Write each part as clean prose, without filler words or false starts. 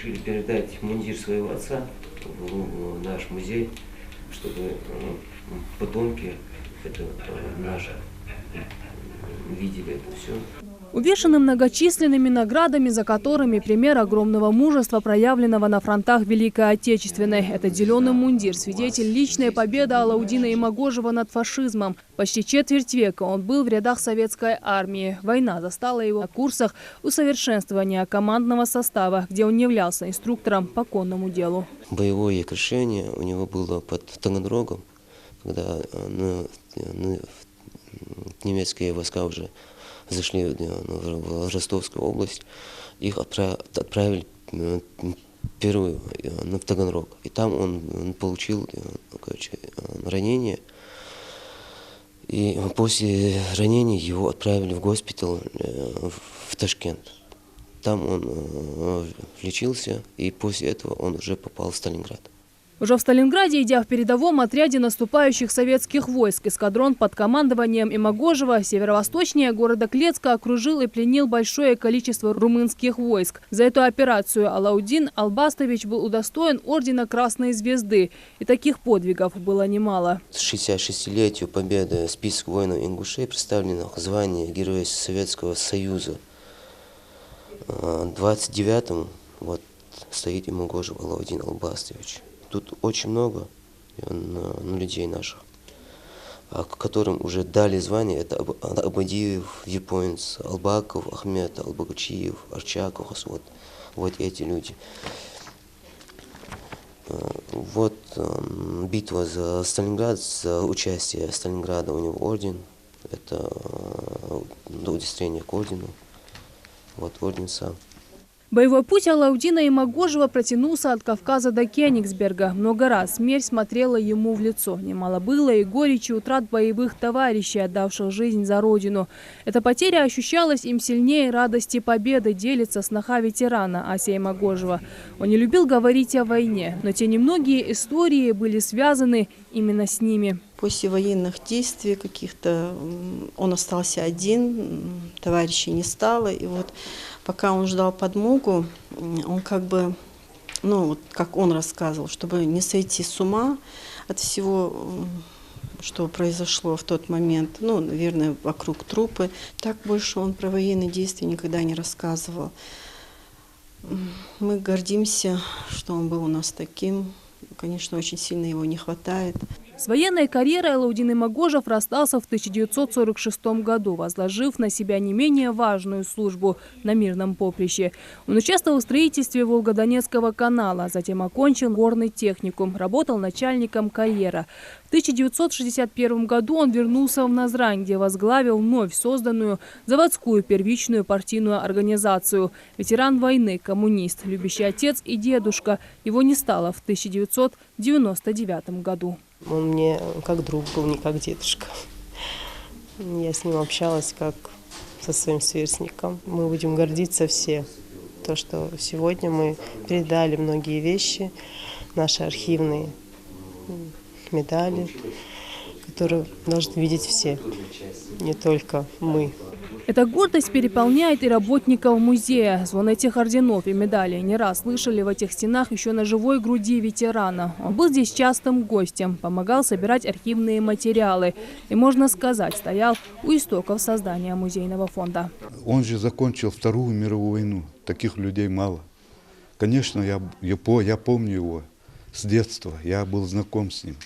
решили передать мундир своего отца в наш музей, чтобы потомки это наши видели это все. Увешаны многочисленными наградами, за которыми пример огромного мужества, проявленного на фронтах Великой Отечественной. Это зеленый мундир, свидетель личной победы Алаудина Имагожева над фашизмом. Почти четверть века он был в рядах советской армии. Война застала его на курсах усовершенствования командного состава, где он являлся инструктором по конному делу. Боевое крушение у него было под Таганрогом, когда немецкие войска уже зашли в Ростовскую область, их отправили первую в Таганрог. И там он получил ранение. И после ранения его отправили в госпиталь в Ташкент. Там он лечился, и после этого он уже попал в Сталинград. Уже в Сталинграде, идя в передовом отряде наступающих советских войск, эскадрон под командованием Имагожева северо-восточнее города Клецка окружил и пленил большое количество румынских войск. За эту операцию Алаудин Албастович был удостоен ордена Красной Звезды. И таких подвигов было немало. К 66-летию победы список воинов-ингушей представлено звание Героя Советского Союза. 29-м стоит Имагожев Алаудин Албастович. Тут очень много людей наших, которым уже дали звание. Это Абадиев, Японец, Албаков, Ахмед, Албагачиев, Арчаков. Вот эти люди. Вот битва за Сталинград, за участие Сталинграда у него орден. Это удостоверение к ордену. Вот орден сам. Боевой путь Алаудина Имагожева протянулся от Кавказа до Кенигсберга. Много раз смерть смотрела ему в лицо. Немало было и горечи утрат боевых товарищей, отдавших жизнь за родину. Эта потеря ощущалась им сильнее радости победы, делится сноха ветерана Ася Имагожева. Он не любил говорить о войне, но те немногие истории были связаны именно с ними. После военных действий каких-то он остался один, товарищей не стало. И вот пока он ждал подмогу, он как он рассказывал, чтобы не сойти с ума от всего, что произошло в тот момент, наверное, вокруг трупы. Так больше он про военные действия никогда не рассказывал. Мы гордимся, что он был у нас таким. Конечно, очень сильно его не хватает. С военной карьерой Алаудин Имагожев расстался в 1946 году, возложив на себя не менее важную службу на мирном поприще. Он участвовал в строительстве Волгодонецкого канала, затем окончил горный техникум, работал начальником карьера. В 1961 году он вернулся в Назрань, где возглавил вновь созданную заводскую первичную партийную организацию. Ветеран войны, коммунист, любящий отец и дедушка. Его не стало в 1999 году. Он мне как друг был, не как дедушка. Я с ним общалась как со своим сверстником. Мы будем гордиться все. То, что сегодня мы передали многие вещи, наши архивные медали, которые должны видеть все, не только мы. Эта гордость переполняет и работников музея. Звон этих орденов и медалей не раз слышали в этих стенах еще на живой груди ветерана. Он был здесь частым гостем, помогал собирать архивные материалы. И, можно сказать, стоял у истоков создания музейного фонда. Он же закончил Вторую мировую войну. Таких людей мало. Конечно, я помню его с детства. Я был знаком с ним.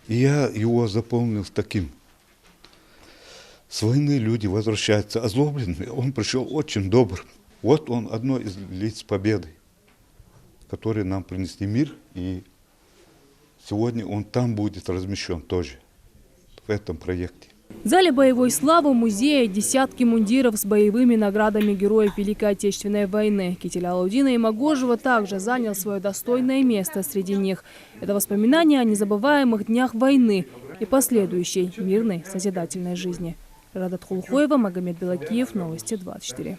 И я его запомнил таким. С войны люди возвращаются озлобленные. Он пришел очень добр. Вот он одно из лиц победы, которые нам принесли мир. И сегодня он там будет размещен тоже, в этом проекте. В зале боевой славы музея десятки мундиров с боевыми наградами героев Великой Отечественной войны. Китель Алаудина Имагожева также занял свое достойное место среди них. Это воспоминания о незабываемых днях войны и последующей мирной созидательной жизни. Радат Хулхоева, Магомед Белакиев, Новости 24.